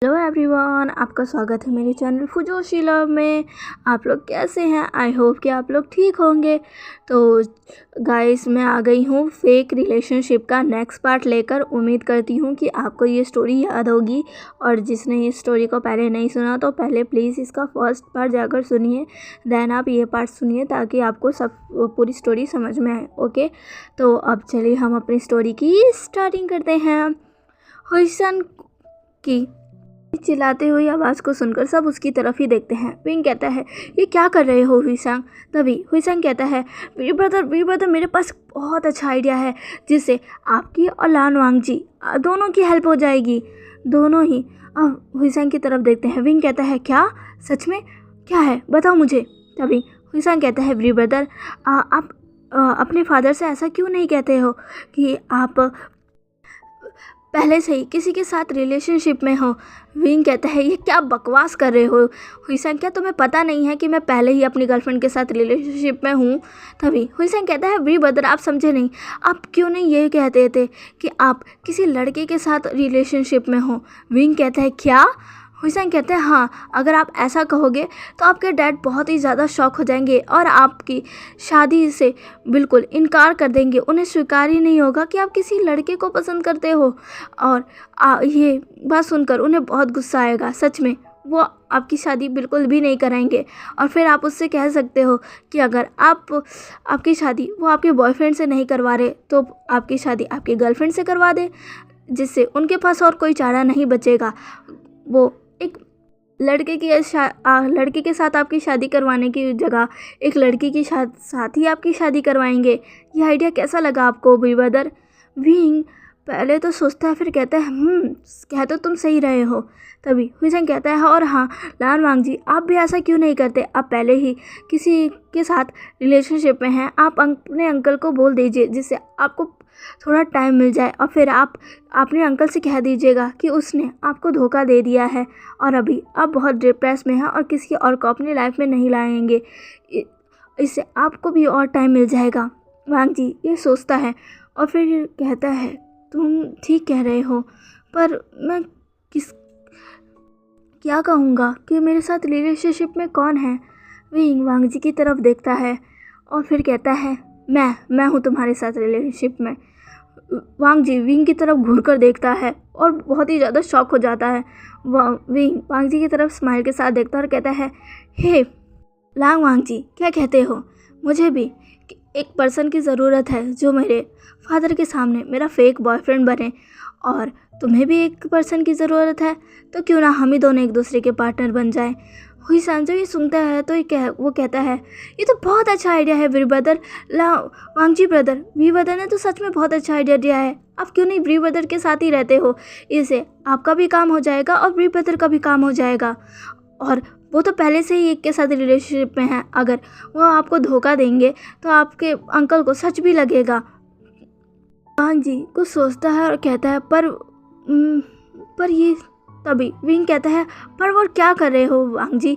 Hello everyone, आपका स्वागत है मेरे चैनल फुजोशी लव में। आप लोग कैसे हैं? आई होप कि आप लोग ठीक होंगे। तो गाइस, मैं आ गई हूँ फेक रिलेशनशिप का नेक्स्ट पार्ट लेकर। उम्मीद करती हूँ कि आपको ये स्टोरी याद होगी, और जिसने ये स्टोरी को पहले नहीं सुना तो पहले प्लीज़ इसका फर्स्ट पार्ट जाकर सुनिए, देन आप ये पार्ट सुनिए ताकि आपको सब पूरी स्टोरी समझ में आए। ओके, तो अब चलिए हम अपनी स्टोरी की स्टार्टिंग करते हैं। हुईसन की चिल्लाते हुई आवाज़ को सुनकर सब उसकी तरफ ही देखते हैं। विंग कहता है, ये क्या कर रहे हो हुईसंग? तभी हुईसंग कहता है, वीर ब्रदर, मेरे पास बहुत अच्छा आइडिया है जिससे आपकी और लान वांगजी दोनों की हेल्प हो जाएगी। दोनों ही अब हुईसंग की तरफ देखते हैं। विंग कहता है, क्या? सच में? क्या है, बताओ मुझे। तभी हुईसंग कहता है, वीर ब्रदर, आप अपने फादर से ऐसा क्यों नहीं कहते हो कि आप पहले से ही किसी के साथ रिलेशनशिप में हो? विंग कहता है, ये क्या बकवास कर रहे हो हुईसंग? क्या तुम्हें पता नहीं है कि मैं पहले ही अपनी गर्लफ्रेंड के साथ रिलेशनशिप में हूँ? तभी हुईसंग कहता है, वीर ब्रदर, आप समझे नहीं। आप क्यों नहीं ये कहते थे कि आप किसी लड़के के साथ रिलेशनशिप में हो? विंग कहता है, क्या? हुईसंग कहते हैं, हाँ, अगर आप ऐसा कहोगे तो आपके डैड बहुत ही ज़्यादा शॉक हो जाएंगे और आपकी शादी से बिल्कुल इनकार कर देंगे। उन्हें स्वीकार ही नहीं होगा कि आप किसी लड़के को पसंद करते हो, और ये बात सुनकर उन्हें बहुत गुस्सा आएगा। सच में वो आपकी शादी बिल्कुल भी नहीं कराएंगे, और फिर आप उससे कह सकते हो कि अगर आपकी शादी वो आपके बॉयफ्रेंड से नहीं करवा रहे तो आपकी शादी आपकी गर्लफ्रेंड से करवा दे, जिससे उनके पास और कोई चारा नहीं बचेगा। वो एक लड़के के साथ आपकी शादी करवाने की जगह एक लड़की के साथ ही आपकी शादी करवाएंगे। ये आइडिया कैसा लगा आपको ब्रदर? विंग पहले तो सोचता है, फिर कहता है, कह तो तुम सही रहे हो। तभी हुईसंग कहता है, और हाँ लान वांग जी, आप भी ऐसा क्यों नहीं करते? आप पहले ही किसी के साथ रिलेशनशिप में हैं, आप अपने अंकल को बोल दीजिए जिससे आपको थोड़ा टाइम मिल जाए, और फिर आप अपने अंकल से कह दीजिएगा कि उसने आपको धोखा दे दिया है और अभी आप बहुत डिप्रेस में हैं और किसी और को अपनी लाइफ में नहीं लाएंगे। इससे आपको भी और टाइम मिल जाएगा। वांग जी ये सोचता है और फिर कहता है, तुम ठीक कह रहे हो, पर मैं क्या कहूँगा कि मेरे साथ रिलेशनशिप में कौन है? विंग वांग जी की तरफ देखता है और फिर कहता है, मैं हूँ तुम्हारे साथ रिलेशनशिप में। वांग जी विंग की तरफ घूरकर देखता है और बहुत ही ज़्यादा शॉक हो जाता है। विंग वांग जी की तरफ स्माइल के साथ देखता है और कहता है, हे लांग वांग जी, क्या कहते हो? मुझे भी एक पर्सन की ज़रूरत है जो मेरे फादर के सामने मेरा फेक बॉयफ्रेंड बने, और तुम्हें भी एक पर्सन की ज़रूरत है, तो क्यों ना हम ही दोनों एक दूसरे के पार्टनर बन जाएं। हुईसंग जब ये सुनता है तो वो कहता है, ये तो बहुत अच्छा आइडिया है वीर ब्रदर। वांगजी ब्रदर, वीर ब्रदर ने तो सच में बहुत अच्छा आइडिया दिया है। आप क्यों नहीं वीर ब्रदर के साथ ही रहते हो? इससे आपका भी काम हो जाएगा और वीर ब्रदर का भी काम हो जाएगा, और वो तो पहले से ही एक के साथ रिलेशनशिप में है। अगर वो आपको धोखा देंगे तो आपके अंकल को सच भी लगेगा। वांग जी कुछ सोचता है और कहता है, पर ये। तभी विंग कहता है, पर वो क्या कर रहे हो वांग जी?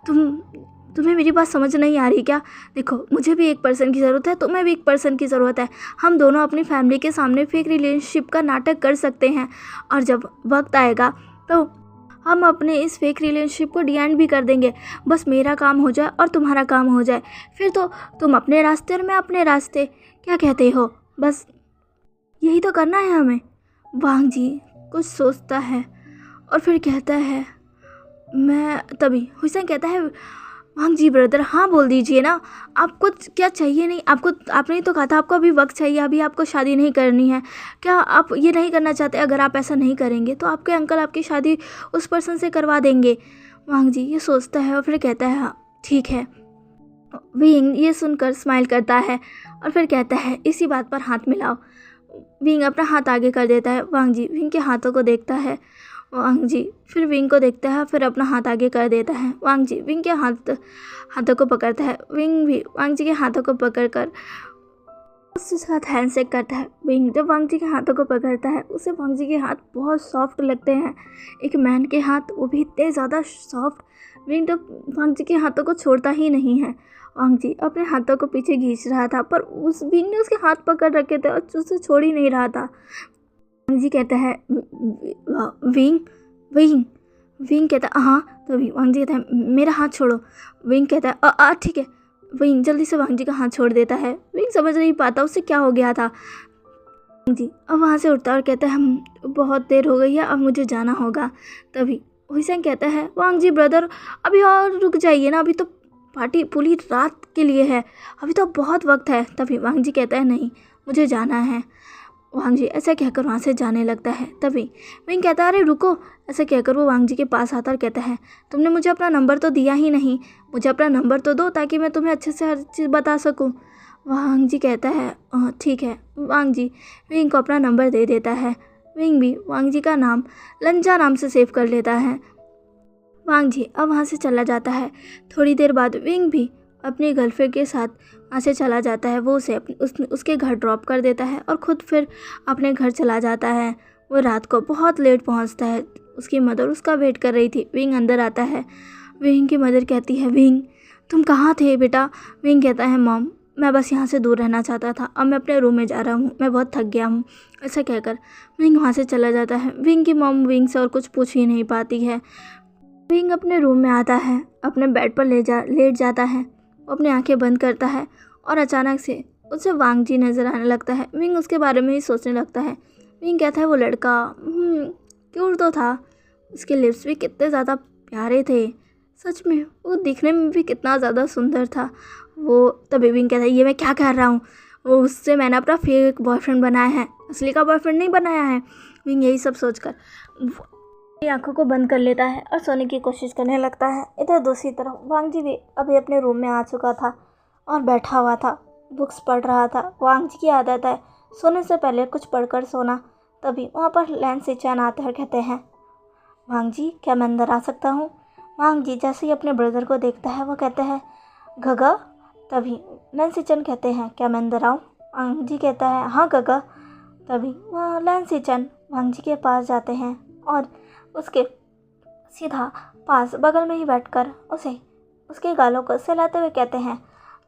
तुम्हें मेरी बात समझ नहीं आ रही क्या? देखो, मुझे भी एक पर्सन की ज़रूरत है, तुम्हें भी एक पर्सन की ज़रूरत है। हम दोनों अपनी फैमिली के सामने फेक रिलेशनशिप का नाटक कर सकते हैं, और जब वक्त आएगा तो हम अपने इस फेक रिलेशनशिप को डिएंड भी कर देंगे। बस मेरा काम हो जाए और तुम्हारा काम हो जाए, फिर तो तुम अपने रास्ते और मैं अपने रास्ते। क्या कहते हो? बस यही तो करना है हमें। वांग जी कुछ सोचता है और फिर कहता है, तभी हुईसंग कहता है, वांग जी ब्रदर, हाँ बोल दीजिए ना, आपको क्या चाहिए? नहीं, आपने तो कहा था आपको अभी वक्त चाहिए, अभी आपको शादी नहीं करनी है। क्या आप ये नहीं करना चाहते? अगर आप ऐसा नहीं करेंगे तो आपके अंकल आपकी शादी उस पर्सन से करवा देंगे। वांग जी ये सोचता है और फिर कहता है, हाँ ठीक है। विंग ये सुनकर स्माइल करता है और फिर कहता है, इसी बात पर हाथ मिलाओ। विंग अपना हाथ आगे कर देता है। वांग जी विंग के हाथों को देखता है। वांग जी फिर विंग को देखता है, फिर अपना हाथ आगे कर देता है। वांग जी विंग के हाथों को पकड़ता है। विंग भी वांग जी के हाथों को पकड़कर उसके साथ हैंडशेक करता है। विंग जब वांग जी के हाथों को पकड़ता है, उसे वांग जी के हाथ बहुत सॉफ्ट लगते हैं। एक मैन के हाथ, वो भी इतने ज़्यादा सॉफ्ट। विंग जब वांग जी के हाथों को छोड़ता ही नहीं है। वांग जी अपने हाथों को पीछे खींच रहा था, पर उस विंग ने उसके हाथ पकड़ रखे थे और उसे छोड़ ही नहीं रहा था। वांग जी कहता है, विंग विंग विंग कहता है हाँ। तभी वांग जी कहता है मेरा हाथ छोड़ो। विंग कहता है ठीक है। विंग जल्दी से वांग जी का हाथ छोड़ देता है। विंग समझ नहीं पाता उससे क्या हो गया था। वांग जी अब वहाँ से उठता और कहता है हम बहुत देर हो गई है, अब मुझे जाना होगा। तभी हुसैन कहता है वांग जी ब्रदर अभी और रुक जाइए ना, अभी तो पार्टी पूरी रात के लिए है, अभी तो बहुत वक्त है। तभी वांग जी कहता है नहीं मुझे जाना है। वांग जी ऐसा कहकर वहाँ से जाने लगता है। तभी विंग कहता है अरे रुको। ऐसा कहकर वो वांग जी के पास आता और कहता है तुमने मुझे अपना नंबर तो दिया ही नहीं, मुझे अपना नंबर तो दो ताकि मैं तुम्हें अच्छे से हर चीज़ बता सकूँ। वांग जी कहता है ठीक है। वांग जी विंग को अपना नंबर दे देता है। विंग भी वांग जी का नाम लंजा नाम से सेव कर लेता है। वांग जी अब वहाँ से चला जाता है। थोड़ी देर बाद विंग भी अपनी गर्लफ्रेंड के साथ वहाँ से चला जाता है। वो उसे उसके घर ड्रॉप कर देता है और ख़ुद फिर अपने घर चला जाता है। वो रात को बहुत लेट पहुँचता है। उसकी मदर उसका वेट कर रही थी। विंग अंदर आता है। विंग की मदर कहती है विंग तुम कहाँ थे बेटा। विंग कहता है मॉम मैं बस यहाँ से दूर रहना चाहता था, अब मैं अपने रूम में जा रहा हूँ, मैं बहुत थक गया हूँ। ऐसा कहकर विंग वहाँ से चला जाता है। विंग की मॉम विंग से और कुछ पूछ ही नहीं पाती है। विंग अपने रूम में आता है, अपने बेड पर लेट जाता है। वो अपनी आंखें बंद करता है और अचानक से उसे वांग जी नज़र आने लगता है। विंग उसके बारे में ही सोचने लगता है। विंग कहता है वो लड़का क्यूट तो था, उसके लिप्स भी कितने ज़्यादा प्यारे थे, सच में वो दिखने में भी कितना ज़्यादा सुंदर था वो। तभी विंग कहता है ये मैं क्या कर रहा हूँ, वो उससे मैंने अपना फेक बॉयफ्रेंड बनाया है, असली का बॉयफ्रेंड नहीं बनाया है। विंग यही सब सोचकर आंखों को बंद कर लेता है और सोने की कोशिश करने लगता है। इधर दूसरी तरफ वांग जी भी अभी अपने रूम में आ चुका था और बैठा हुआ था, बुक्स पढ़ रहा था। वांग जी की आदत है सोने से पहले कुछ पढ़कर सोना। तभी वहाँ पर लैन सिचन आते हैं, कहते हैं वांग जी क्या मैं अंदर आ सकता हूँ। वांग जी जैसे ही अपने ब्रदर को देखता है वो कहते हैं गगा। तभी लैन सिचन कहते हैं क्या मैं अंदर आऊँ। वांग जी कहता है हाँ गगा। तभी वह लैन सिचन वांग जी के पास जाते हैं और उसके सीधा पास बगल में ही बैठकर उसे उसके गालों को सहलाते हुए कहते हैं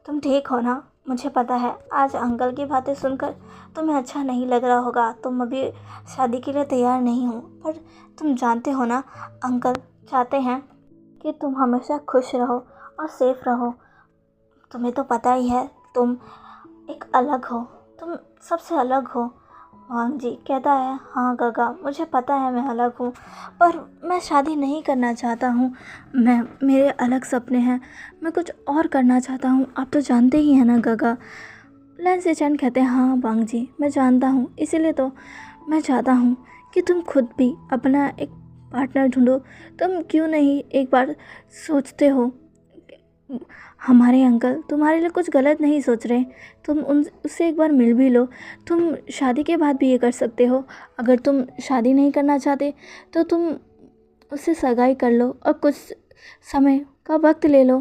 तुम ठीक हो ना। मुझे पता है आज अंकल की बातें सुनकर तुम्हें अच्छा नहीं लग रहा होगा, तुम अभी शादी के लिए तैयार नहीं हो, पर तुम जानते हो ना अंकल चाहते हैं कि तुम हमेशा खुश रहो और सेफ रहो। तुम्हें तो पता ही है तुम एक अलग हो, तुम सबसे अलग हो। वांग जी कहता है हाँ गगा मुझे पता है मैं अलग हूँ, पर मैं शादी नहीं करना चाहता हूँ, मेरे अलग सपने हैं, मैं कुछ और करना चाहता हूँ, आप तो जानते ही हैं ना गगा। लैन सिचन कहते हैं हाँ वांग जी मैं जानता हूँ, इसीलिए तो मैं चाहता हूँ कि तुम खुद भी अपना एक पार्टनर ढूंढो। तुम क्यों नहीं एक बार सोचते हो हमारे अंकल तुम्हारे लिए कुछ गलत नहीं सोच रहे, तुम उससे एक बार मिल भी लो। तुम शादी के बाद भी ये कर सकते हो, अगर तुम शादी नहीं करना चाहते तो तुम उससे सगाई कर लो और कुछ समय का वक्त ले लो।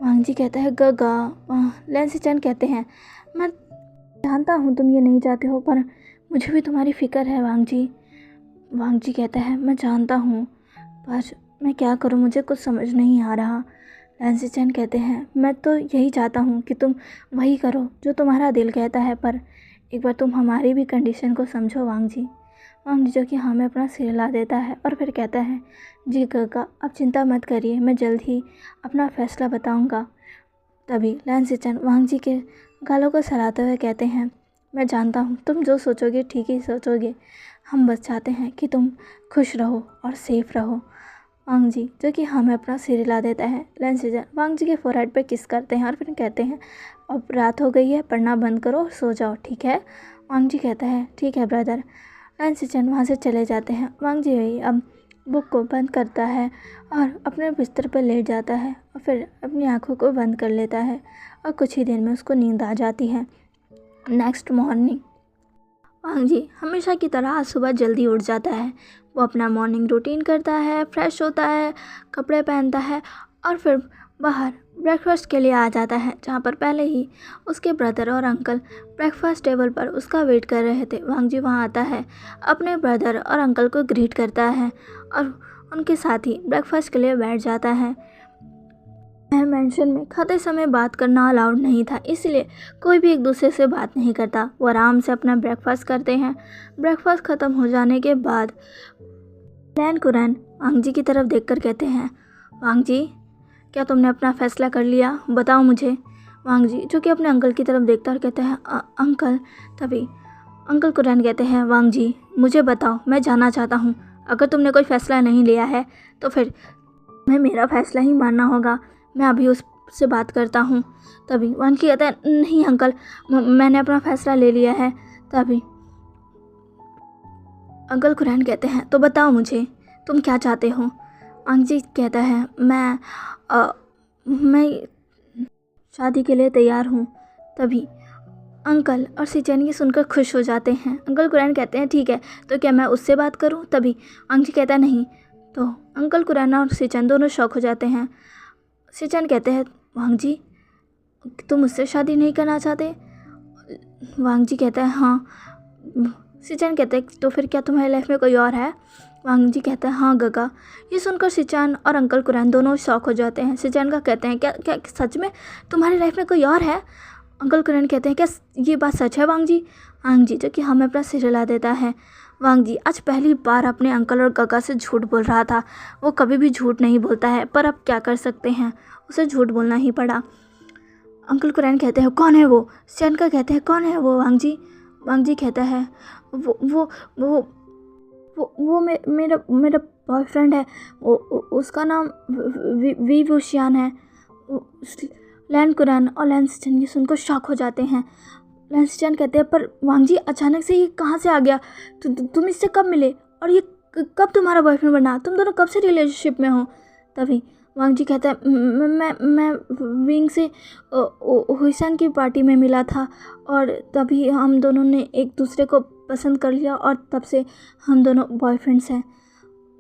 वांग जी कहता है गगा। लैन सिचन कहते हैं मैं जानता हूँ तुम ये नहीं चाहते हो, पर मुझे भी तुम्हारी फ़िक्र है वांग जी। वांग जी कहता है मैं जानता हूँ, पर मैं क्या करूँ, मुझे कुछ समझ नहीं आ रहा। लैन सिचन कहते हैं मैं तो यही चाहता हूँ कि तुम वही करो जो तुम्हारा दिल कहता है, पर एक बार तुम हमारी भी कंडीशन को समझो वांग जी। वांग जी जो कि हमें अपना सिर हिला देता है और फिर कहता है जी गगा अब चिंता मत करिए, मैं जल्द ही अपना फ़ैसला बताऊँगा। तभी लैन सिचन वांग जी के गालों को सहलाते हुए कहते हैं मैं जानता हूँ तुम जो सोचोगे ठीक ही सोचोगे, हम बस चाहते हैं कि तुम खुश रहो और सेफ रहो। वांग जी जो कि हमें अपना सिर हिला देता है। लैन सिचन वांग जी के फोरहेड पे किस करते हैं और फिर कहते हैं अब रात हो गई है, पढ़ना बंद करो और सो जाओ, ठीक है। वांग जी कहता है ठीक है ब्रदर। लैन सिचन वहाँ से चले जाते हैं। वांग जी वही अब बुक को बंद करता है और अपने बिस्तर पर लेट जाता है और फिर अपनी आँखों को बंद कर लेता है और कुछ ही देर में उसको नींद आ जाती है। नेक्स्ट मॉर्निंग वांग जी हमेशा की तरह आज सुबह जल्दी उठ जाता है। वो अपना मॉर्निंग रूटीन करता है, फ्रेश होता है, कपड़े पहनता है और फिर बाहर ब्रेकफास्ट के लिए आ जाता है, जहाँ पर पहले ही उसके ब्रदर और अंकल ब्रेकफास्ट टेबल पर उसका वेट कर रहे थे। वांग जी वहाँ आता है, अपने ब्रदर और अंकल को ग्रीट करता है और उनके साथ ही ब्रेकफास्ट के लिए बैठ जाता है। मेंशन में खाते समय बात करना अलाउड नहीं था, इसलिए कोई भी एक दूसरे से बात नहीं करता। वो आराम से अपना ब्रेकफास्ट करते हैं। ब्रेकफास्ट ख़त्म हो जाने के बाद लैन कुरैन वांग जी की तरफ देखकर कहते हैं, वांग जी क्या तुमने अपना फैसला कर लिया, बताओ मुझे। वांग जी जो कि अपने अंकल की तरफ देखता और कहते हैं, अंकल। तभी अंकल कुरैन कहते हैं, वांग जी मुझे बताओ, मैं जानना चाहता हूँ। अगर तुमने कोई फ़ैसला नहीं लिया है तो फिर मैं मेरा फ़ैसला ही मानना होगा। मैं अभी उससे बात करता हूँ। तभी वांग जी कहता है, नहीं अंकल, मैंने अपना फ़ैसला ले लिया है। तभी अंकल कुरैन कहते हैं, तो बताओ मुझे तुम क्या चाहते हो। वांग जी कहता है, मैं शादी के लिए तैयार हूँ। तभी अंकल और सिचन ये सुनकर खुश हो जाते हैं। अंकल कुरैन कहते हैं, ठीक है, तो क्या मैं उससे बात करूं। तभी वांग जी कहता है, नहीं। तो अंकल कुरैन और सिचन दोनों शौक हो जाते हैं। सिचन कहते हैं, वांग जी तुम मुझसे शादी नहीं करना चाहते। वांग जी कहता है, हाँ। सिचन कहते हैं, तो फिर क्या तुम्हारी लाइफ में कोई और है। वांग जी कहता है, हाँ गगा। ये सुनकर सिचन और अंकल कुरैन दोनों शौक हो जाते हैं। सिचन का कहते हैं, क्या क्या सच में तुम्हारी लाइफ में कोई और है। अंकल कुरैन कहते हैं, क्या ये बात सच है वांग जी। वांग जी जो कि हमें अपना सिर हिला देता है। वांग जी आज पहली बार अपने अंकल और गगा से झूठ बोल रहा था। वो कभी भी झूठ नहीं बोलता है, पर अब क्या कर सकते हैं, उसे झूठ बोलना ही पड़ा। अंकल कुरैन कहते हैं, कौन है वो। सिचन का कहते हैं, कौन है वो वांग जी। वांग जी कहता है, वो मेरा बॉयफ्रेंड है। उसका नाम वी वुशियान है। लैन कुरैन और लैन सिचन ये सुनकर शॉक हो जाते हैं। लैन सिचन कहते हैं, पर वांग जी अचानक से ये कहाँ से आ गया। तुम इससे कब मिले और ये कब तुम्हारा बॉयफ्रेंड बना, तुम दोनों कब से रिलेशनशिप में हो। तभी वांग जी कहता है, मैं विंग से हुईसंग की पार्टी में मिला था और तभी हम दोनों ने एक दूसरे को पसंद कर लिया और तब से हम दोनों बॉयफ्रेंड्स हैं।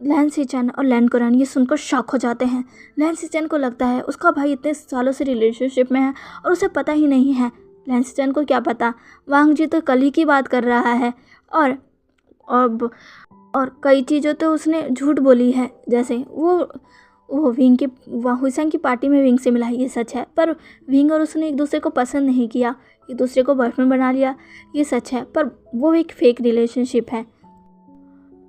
लैन सिचन और लैन कुरैन ये सुनकर शॉक हो जाते हैं। लैन सिचन को लगता है उसका भाई इतने सालों से रिलेशनशिप में है और उसे पता ही नहीं है। लैन सिचन को क्या पता, वांग जी तो कल ही की बात कर रहा है और कई चीज़ों तो उसने झूठ बोली है, जैसे वो विंग की हुईसंग की पार्टी में विंग से मिला है, ये सच है। पर विंग और उसने एक दूसरे को पसंद नहीं किया, एक दूसरे को बॉयफ्रेंड बना लिया, ये सच है। पर वो एक फेक रिलेशनशिप है।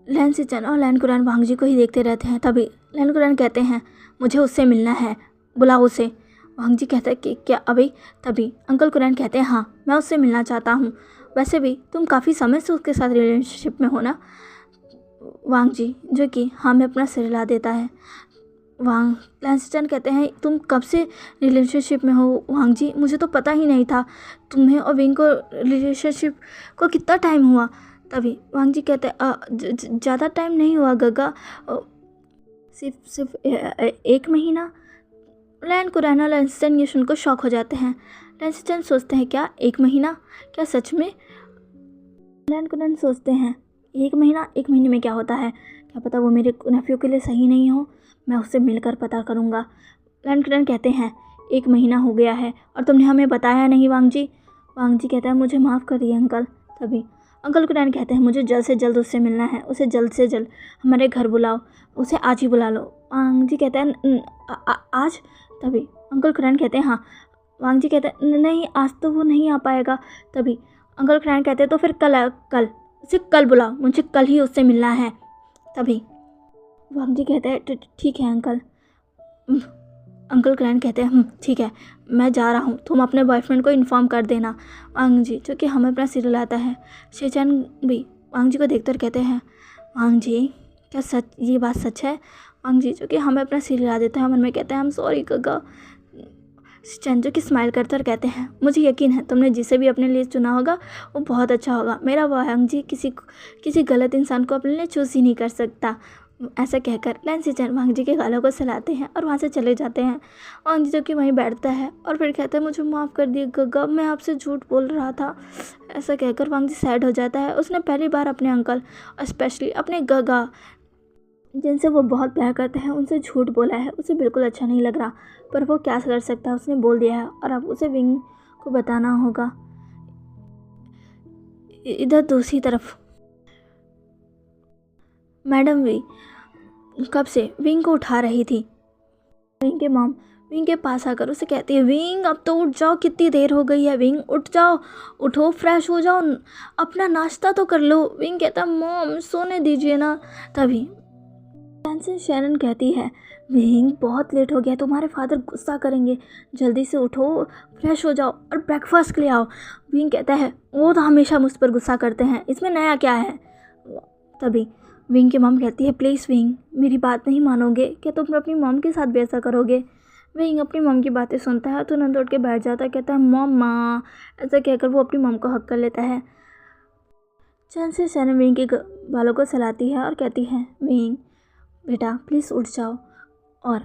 लैन सिचन और लैन कुरैन वांग जी को ही देखते रहते हैं। तभी लैन कुरैन कहते हैं, मुझे उससे मिलना है, बुलाओ उसे। वांग जी कहते हैं कि क्या अभी। तभी अंकल कुरैन कहते हैं, हाँ मैं उससे मिलना चाहता हूँ। वैसे भी तुम काफ़ी समय से उसके साथ रिलेशनशिप में हो ना। वांग जी जो कि हमें अपना सिर हिला देता है। लैन सिचन कहते हैं, तुम कब से रिलेशनशिप में हो वांग जी, मुझे तो पता ही नहीं था। तुम्हें और विंग को रिलेशनशिप को कितना टाइम हुआ। तभी वांग जी कहते हैं, ज़्यादा टाइम नहीं हुआ गगा, सिर्फ 1 महीना। लैन कुरैन और लैन सिचन ये सुनकर शॉक हो जाते हैं। लैन सिचन सोचते हैं, क्या 1 महीना, क्या सच में। लैन कुरैन सोचते हैं, 1 महीना, 1 महीने में क्या होता है, क्या पता वो मेरे नेफ्यू के लिए सही नहीं हो, मैं उससे मिलकर पता करूँगा। लैन कुरैन कहते हैं, 1 महीना हो गया है और तुमने हमें बताया नहीं वांग जी। वांग जी कहता है, मुझे माफ़ करिए अंकल। तभी अंकल कुरैन कहते हैं, मुझे जल्द से जल्द उससे मिलना है, उसे जल्द से जल्द हमारे घर बुलाओ, उसे आज ही बुला लो। वांग जी कहते हैं, आज। तभी अंकल कुरैन कहते हैं, हाँ। वांग जी कहते हैं, नहीं आज तो वो नहीं आ पाएगा। तभी अंकल कुरैन कहते हैं, तो फिर कल उसे कल बुलाओ, मुझे कल ही उससे मिलना है। तभी वांग जी कहते हैं, ठीक है अंकल। अंकल कुरैन कहते हैं, ठीक है, मैं जा रहा हूँ, तुम अपने बॉयफ्रेंड को इन्फॉर्म कर देना। वांग जी जो कि हमें अपना सिर हिलाता है। सिचन भी वांग जी को देखकर कहते हैं, वांग जी क्या सच, ये बात सच है। वांग जी जो कि हमें अपना सिर हिला देता है, मन में कहते हैं, हम सॉरी गगा। सिचन जो कि स्माइल करते और कहते हैं, मुझे यकीन है तुमने जिसे भी अपने लिए चुना होगा वो बहुत अच्छा होगा। मेरा वांग जी किसी गलत इंसान को अपने लिए चूज़ ही नहीं कर सकता। ऐसा कहकर लैन सिचन वांग जी के गालों को सहलाते हैं और वहाँ से चले जाते हैं। वांग जी जो कि वहीं बैठता है और फिर कहता है, मुझे माफ़ कर दिए गगा, मैं आपसे झूठ बोल रहा था। ऐसा कहकर वांग जी सैड हो जाता है। उसने पहली बार अपने अंकल और स्पेशली अपने गगा जिनसे वो बहुत प्यार करते हैं उनसे झूठ बोला है। उसे बिल्कुल अच्छा नहीं लग रहा, पर वो क्या कर सकता है, उसने बोल दिया है और अब उसे विंग को बताना होगा। इधर दूसरी तरफ मैडम वी कब से विंग को उठा रही थी। विंग के मॉम विंग के पास आकर उसे कहती है, विंग अब तो उठ जाओ, कितनी देर हो गई है, विंग उठ जाओ, उठो, फ्रेश हो जाओ, अपना नाश्ता तो कर लो। विंग कहता है, मॉम सोने दीजिए ना। तभी से शैरन कहती है, विंग बहुत लेट हो गया, तुम्हारे फादर गुस्सा करेंगे, जल्दी से उठो, फ्रेश हो जाओ और ब्रेकफास्ट के लिए आओ। विंग कहता है, वो तो हमेशा मुझ पर गुस्सा करते हैं, इसमें नया क्या है। तभी विंग की मॉम कहती है, प्लीज़ विंग, मेरी बात नहीं मानोगे क्या? तुम अपनी मॉम के साथ भी ऐसा करोगे? विंग अपनी मॉम की बातें सुनता है, तुरंत उठ के बैठ जाता है, कहता है, मॉम माँ, ऐसा कहकर वो अपनी मॉम को हक कर लेता है। चैन से शैरन विंग के बालों को सहलाती है और कहती है, विंग बेटा प्लीज़ उठ जाओ और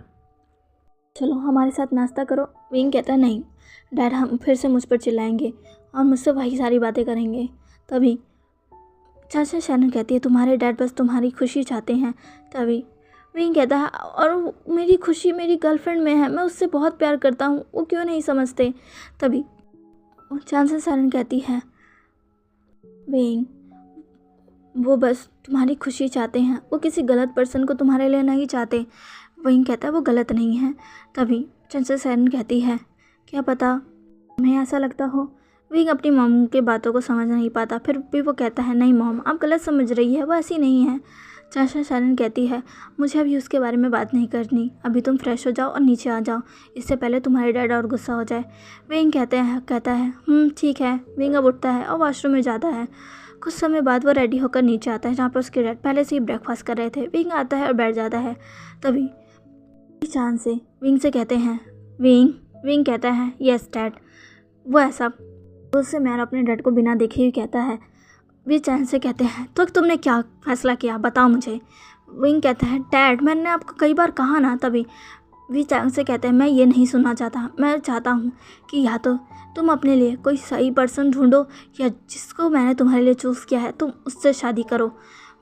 चलो हमारे साथ नाश्ता करो। विंग कहता है, नहीं डैड, हम फिर से मुझ पर चिल्लाएंगे और मुझसे वही सारी बातें करेंगे। तभी चाचा शैरन कहती है, तुम्हारे डैड बस तुम्हारी खुशी चाहते हैं। तभी विंग कहता है, और मेरी खुशी मेरी गर्लफ्रेंड में है, मैं उससे बहुत प्यार करता हूँ, वो क्यों नहीं समझते। तभी चाचा शैरन कहती है, विंग वो बस तुम्हारी खुशी चाहते हैं, वो किसी गलत पर्सन को तुम्हारे लिए नहीं चाहते। विंग कहता है, वो गलत नहीं है। तभी चाचा शैरन कहती है, क्या पता तुम्हें ऐसा लगता हो। विंग अपनी मॉम की बातों को समझ नहीं पाता, फिर भी वो कहता है, नहीं मॉम आप गलत समझ रही है, वो ऐसी नहीं है। चाचा शैरन कहती है, मुझे अभी उसके बारे में बात नहीं करनी, अभी तुम फ्रेश हो जाओ और नीचे आ जाओ, इससे पहले तुम्हारे डैड और गुस्सा हो जाए। विंग कहता है ठीक है। विंग अब उठता है और वॉशरूम में जाता है। कुछ समय बाद वो रेडी होकर नीचे आता है, जहाँ पर उसके डैड पहले से ही ब्रेकफास्ट कर रहे थे। विंग आता है और बैठ जाता है। तभी चांद से विंग से कहते हैं, विंग कहता है, यस डैड। वो ऐसा उससे मैं अपने डैड को बिना देखे ही कहता है। वे चैन से कहते हैं, तो तुमने क्या फैसला किया, बताओ मुझे। विंग कहता है, डैड मैंने आपको कई बार कहा ना। तभी वे चैन से कहते हैं, मैं ये नहीं सुनना चाहता, मैं चाहता हूँ कि या तो तुम अपने लिए कोई सही पर्सन ढूंढो या जिसको मैंने तुम्हारे लिए चूज़ किया है तुम उससे शादी करो।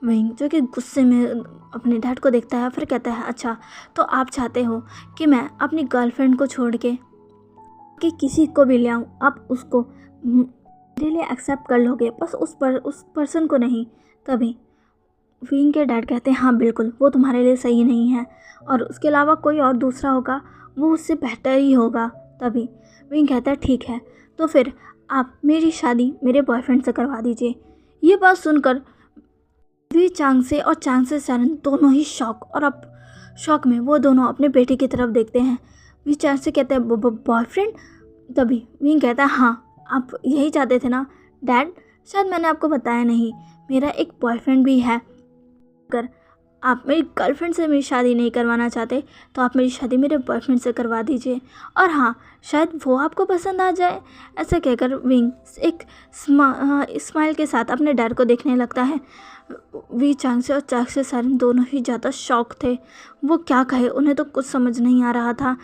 विंग जो कि गुस्से में अपने डैड को देखता है, फिर कहता है, अच्छा तो आप चाहते हो कि मैं अपनी गर्लफ्रेंड को छोड़ के कि किसी को भी ले आऊँ, आप उसको मेरे लिए एक्सेप्ट कर लोगे, बस उस पर्सन को नहीं। तभी विंग के डैड कहते हैं, हाँ बिल्कुल, वो तुम्हारे लिए सही नहीं है और उसके अलावा कोई और दूसरा होगा वो उससे बेहतर ही होगा। तभी विंग कहता है, ठीक है तो फिर आप मेरी शादी मेरे बॉयफ्रेंड से करवा दीजिए। ये बात सुनकर वी चांग से और चांग से शैरन दोनों ही शॉक में वो दोनों अपने बेटे की तरफ देखते हैं। वी चांग से कहते हैं, बॉयफ्रेंड। तभी विंग कहता है, हाँ आप यही चाहते थे ना डैड, शायद मैंने आपको बताया नहीं, मेरा एक बॉयफ्रेंड भी है। अगर आप मेरी गर्लफ्रेंड से मेरी शादी नहीं करवाना चाहते तो आप मेरी शादी मेरे बॉयफ्रेंड से करवा दीजिए, और हाँ शायद वो आपको पसंद आ जाए। ऐसा कहकर विंग एक स्माइल के साथ अपने डैड को देखने लगता है। वी चांग से और चांग से शैरन दोनों ही ज़्यादा शॉक थे, वो क्या कहे उन्हें तो कुछ समझ नहीं आ रहा था।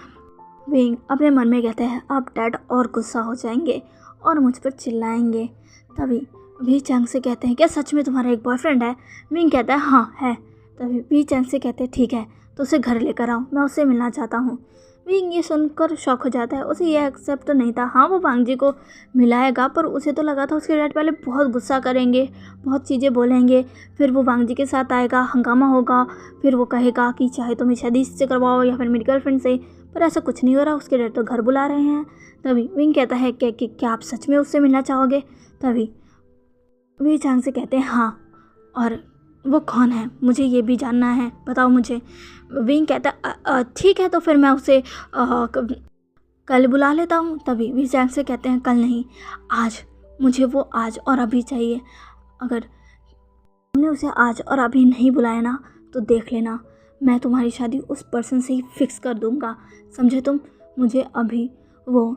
विंग अपने मन में कहते हैं, अब डैड और गुस्सा हो जाएंगे और मुझ पर चिल्लाएंगे। तभी वी चांग से कहते हैं, क्या सच में तुम्हारा एक बॉयफ्रेंड है? विंग कहता है, हाँ है। तभी वी चांग से कहते हैं, ठीक है तो उसे घर लेकर आओ, मैं उससे मिलना चाहता हूँ। विंग ये सुनकर शॉक हो जाता है, उसे ये एक्सेप्ट तो नहीं था। हाँ वो वांग जी को मिलाएगा, पर उसे तो लगा था उसके डैड पहले बहुत गुस्सा करेंगे, बहुत चीज़ें बोलेंगे, फिर वो वांग जी के साथ आएगा, हंगामा होगा, फिर वो कहेगा कि चाहे तो मेरी शादी इससे करवाओ या फिर मेरी गर्लफ्रेंड से, पर ऐसा कुछ नहीं हो रहा, उसके डैड तो घर बुला रहे हैं। तभी विंग कहता है, क्या आप सच में उससे मिलना चाहोगे? तभी वी चांग से कहते हैं, हाँ, और वो कौन है, मुझे ये भी जानना है, बताओ मुझे। विंग कहता है, ठीक है तो फिर मैं उसे कल बुला लेता हूँ। तभी वी चांग से कहते हैं, कल नहीं आज, मुझे वो आज और अभी चाहिए। अगर तुमने उसे आज और अभी नहीं बुलाया ना तो देख लेना, मैं तुम्हारी शादी उस पर्सन से ही फिक्स कर दूँगा, समझे तुम? मुझे अभी वो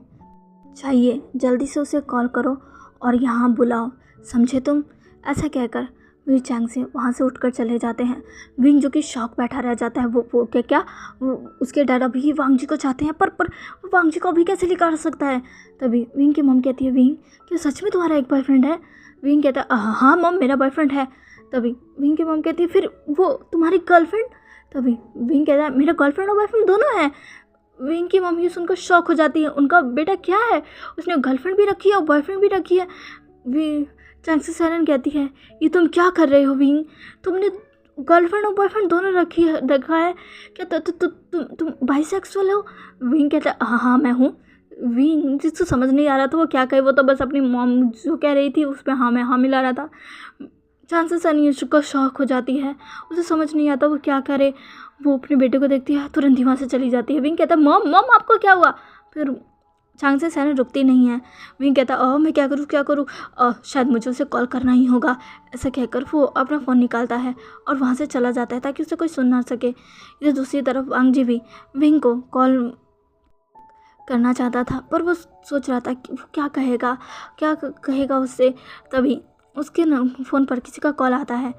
चाहिए, जल्दी से उसे कॉल करो और यहाँ बुलाओ, समझे तुम? ऐसा कहकर वी चांग से वहाँ से उठकर चले जाते हैं। विंग जो कि शॉक बैठा रह जाता है, वो क्या वो उसके डैड अभी वांग जी को चाहते हैं, पर वांग जी को अभी कैसे लेकर आ सकता है? तभी विंग की मॉम कहती है, विंग क्या सच में तुम्हारा एक बॉयफ्रेंड है? विंग कहता है, हाँ मॉम मेरा बॉयफ्रेंड है। तभी विंग की मॉम कहती है, फिर वो तुम्हारी गर्लफ्रेंड? तभी विंग कहता है, मेरा गर्लफ्रेंड और बॉयफ्रेंड दोनों हैं। विंग की मम्मी सुनकर शॉक हो जाती है, उनका बेटा क्या है, उसने गर्लफ्रेंड भी रखी है और बॉयफ्रेंड भी रखी है। वी चांग से शैरन कहती है, ये तुम क्या कर रहे हो विंग, तुमने गर्लफ्रेंड और बॉयफ्रेंड दोनों रखा है क्या? तुम बाइसेक्सुअल हो? विंग कहता है, हाँ मैं हूँ। विंग जिसको समझ नहीं आ रहा था वो क्या कहे, वो तो बस अपनी मॉम जो कह रही थी उस पर हाँ मैं हाँ मिला रहा था। चांसेस सनी का शॉक हो जाती है, उसे समझ नहीं आता वो क्या करे। वो अपने बेटे को देखती है, तुरंत ही वहाँ से चली जाती है। विंग कहता है मॉम मॉम आपको क्या हुआ। फिर चांसेस सनी रुकती नहीं है। विंग कहता है मैं क्या करूँ क्या करूँ, शायद मुझे उसे कॉल करना ही होगा। ऐसा कहकर वो अपना फ़ोन निकालता है और वहाँ से चला जाता है ताकि उसे कोई सुन ना सके। इधर दूसरी तरफ वांग जी भी विंग को कॉल करना चाहता था, पर वो सोच रहा था कि वो क्या कहेगा उससे। तभी उसके फ़ोन पर किसी का कॉल आता है।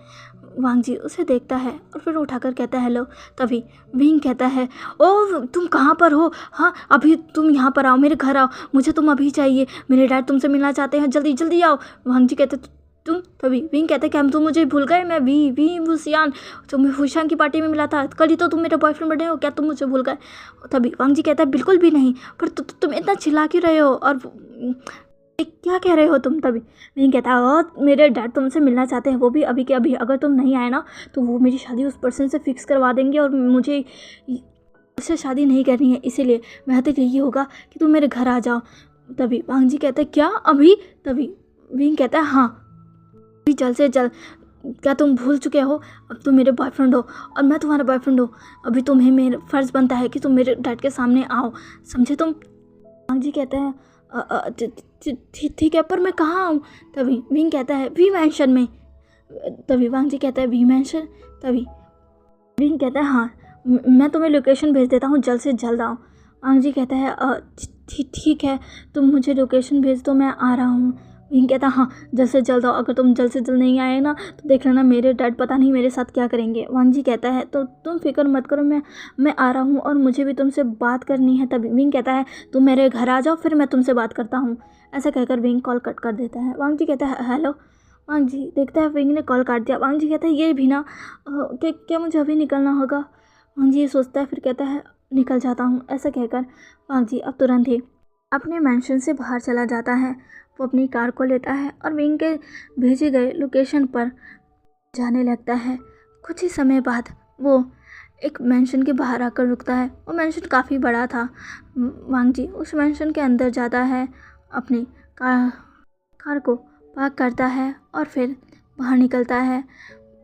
वांग जी उसे देखता है और फिर उठाकर कहता है हेलो। तभी विंग कहता है ओ तुम कहाँ पर हो, हाँ अभी तुम यहाँ पर आओ, मेरे घर आओ, मुझे तुम अभी चाहिए, मेरे डैड तुमसे मिलना चाहते हैं, जल्दी जल्दी आओ। वांग जी कहते तुम। तभी विंग कहते कि हम तुम मुझे भूल गए, मैं वी वुसियान, तुम्हें फुशान की पार्टी में मिला था, कल ही तो तुम मेरे बॉयफ्रेंड बने हो, क्या तुम मुझे भूल गए। तभी वांग जी कहता है बिल्कुल भी नहीं, पर तुम इतना चिल्ला क्यों रहे हो और क्या कह रहे हो तुम। तभी विंग कहता है मेरे डैड तुमसे मिलना चाहते हैं, वो भी अभी के अभी, अगर तुम नहीं आए ना तो वो मेरी शादी उस पर्सन से फिक्स करवा देंगे और मुझे उससे शादी नहीं करनी है, इसीलिए बेहतर यही होगा कि तुम मेरे घर आ जाओ। तभी वांग जी कहते हैं क्या अभी। तभी विंग कहता है हाँ अभी जल्द से जल्द, क्या तुम भूल चुके हो, अब तुम मेरे बॉयफ्रेंड हो और मैं तुम्हारा बॉयफ्रेंड हूँ, अभी तुम्हें मेरा फ़र्ज़ बनता है कि तुम मेरे डैड के सामने आओ, समझे तुम। वांग जी कहते हैं ठीक है, पर मैं कहाँ हूँ। तभी विंग कहता है वी मैंशन में। तभी वांग जी कहता है वी मैंशन। तभी विंग कहता है हाँ मैं तुम्हें लोकेशन भेज देता हूँ, जल्द से जल्द आओ। वांग जी कहता है ठीक है, तुम मुझे लोकेशन भेज दो, मैं आ रहा हूँ। विंग कहता हाँ जल्द से जल्द आओ, अगर तुम जल्द से जल्द नहीं आए ना तो देख लेना मेरे डैड पता नहीं मेरे साथ क्या करेंगे। वांग जी कहता है तो तुम फिक्र मत करो, मैं आ रहा हूँ और मुझे भी तुमसे बात करनी है। तभी विंग कहता है तुम मेरे घर आ जाओ, फिर मैं तुमसे बात करता हूँ। ऐसा कहकर विंग कॉल कट कर देता है। वांग जी कहता है हेलो। वांग जी देखता है विंग ने कॉल काट दिया। वांग जी कहता है ये भी ना क्या मुझे अभी निकलना होगा। वांग जी ये सोचता है, फिर कहता है निकल जाता हूँ। ऐसा कहकर वांग जी अब तुरंत ही अपने मैंशन से बाहर चला जाता है। वो अपनी कार को लेता है और विंग के भेजे गए लोकेशन पर जाने लगता है। कुछ ही समय बाद वो एक मैंशन के बाहर आकर रुकता है। वो मैंशन काफ़ी बड़ा था। वांग जी उस मैंशन के अंदर जाता है, अपनी कार को पार्क करता है और फिर बाहर निकलता है।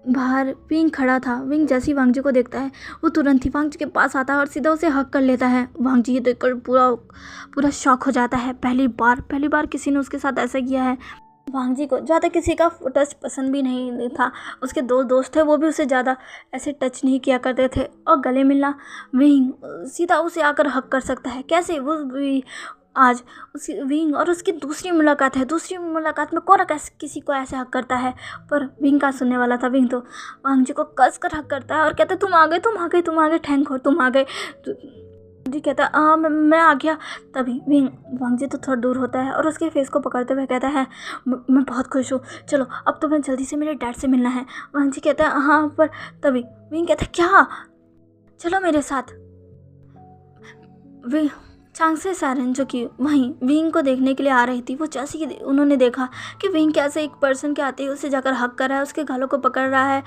बाहर विंग खड़ा था। विंग जैसे ही वांग जी को देखता है वो तुरंत ही वांग जी के पास आता है और सीधा उसे हक कर लेता है। वांग जी ये देखकर पूरा शॉक हो जाता है। पहली बार किसी ने उसके साथ ऐसा किया है। वांग जी को ज़्यादा किसी का टच पसंद भी नहीं था। उसके दो दोस्त थे, वो भी उसे ज़्यादा ऐसे टच नहीं किया करते थे। और गले मिलना विंग सीधा उसे आकर हक कर सकता है, कैसे वो भी आज उसकी विंग और उसकी दूसरी मुलाकात है। दूसरी मुलाकात में कौन किसी को ऐसे हक करता है, पर विंग का सुनने वाला था। विंग तो वांग जी को कस कर हक करता है और कहता है तुम आ गए थैंक हो, तुम आ गए। जी कहता है हाँ मैं आ गया। तभी विंग वांग जी तो थोड़ा दूर होता है और उसके फेस को पकड़ते हुए कहता है मैं बहुत खुश हूँ, चलो अब तो मैं जल्दी से मेरे डैड से मिलना है। वांग जी कहता है हाँ, पर तभी विंग कहता है क्या, चलो मेरे साथ। विंग चांगसे सारन जो कि वहीं विंग को देखने के लिए आ रही थी, वो जैसे ही उन्होंने देखा कि विंग कैसे एक पर्सन के आते ही उसे जाकर हक कर रहा है, उसके गालों को पकड़ रहा है,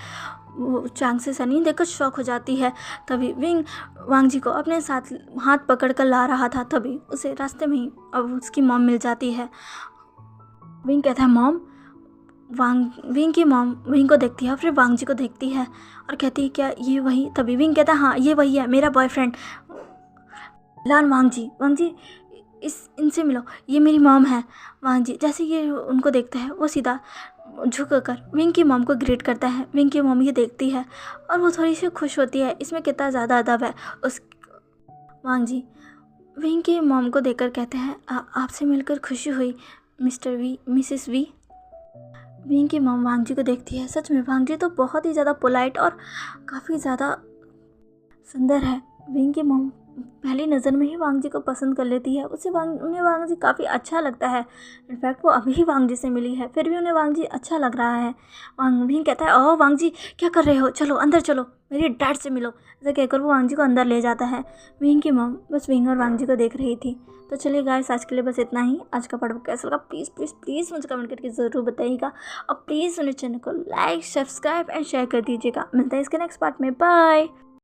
वो चांगसे सनी देखकर शॉक हो जाती है। तभी विंग वांग जी को अपने साथ हाथ पकड़ कर ला रहा था। तभी उसे रास्ते में ही अब उसकी मॉम मिल जाती है। विंग कहता है मॉम। विंग की मॉम विंग को देखती है, फिर वांग जी को देखती है और कहती है क्या ये वही। तभी विंग कहता है हाँ ये वही है, मेरा बॉयफ्रेंड लान। वांग जी इनसे मिलो, ये मेरी मॉम है। वांग जी जैसे ये उनको देखता है वो सीधा झुक कर विंग की मॉम को ग्रीट करता है। विंग की मॉम ये देखती है और वो थोड़ी सी खुश होती है, इसमें कितना ज़्यादा अदब है उस। वांग जी विंग की मॉम को देखकर कहते हैं आपसे मिलकर खुशी हुई mister Wei, Mrs Wei. Wing की मॉम वांग जी को देखती है। सच में वांग जी तो बहुत ही ज़्यादा पोलाइट और काफ़ी ज़्यादा सुंदर है। विंग की मॉम पहली नज़र में ही वांग जी को पसंद कर लेती है। उन्हें वांग जी काफ़ी अच्छा लगता है। इनफैक्ट वो अभी ही वांग जी से मिली है, फिर भी उन्हें वांग जी अच्छा लग रहा है। विंग कहता है ओह वांग जी क्या कर रहे हो, चलो अंदर चलो, मेरे डैड से मिलो। ऐसा कहकर वो वांग जी को अंदर ले जाता है। विंग की मॉम बस विंग और वांग जी को देख रही थी। तो चलिए गाइस आज के लिए बस इतना ही। आज का पढ़ कैसा लगा प्लीज़ मुझे कमेंट करके ज़रूर बताइएगा और प्लीज़ मेरे चैनल को लाइक सब्सक्राइब एंड शेयर कर दीजिएगा। मिलता है इसके नेक्स्ट पार्ट में, बाय।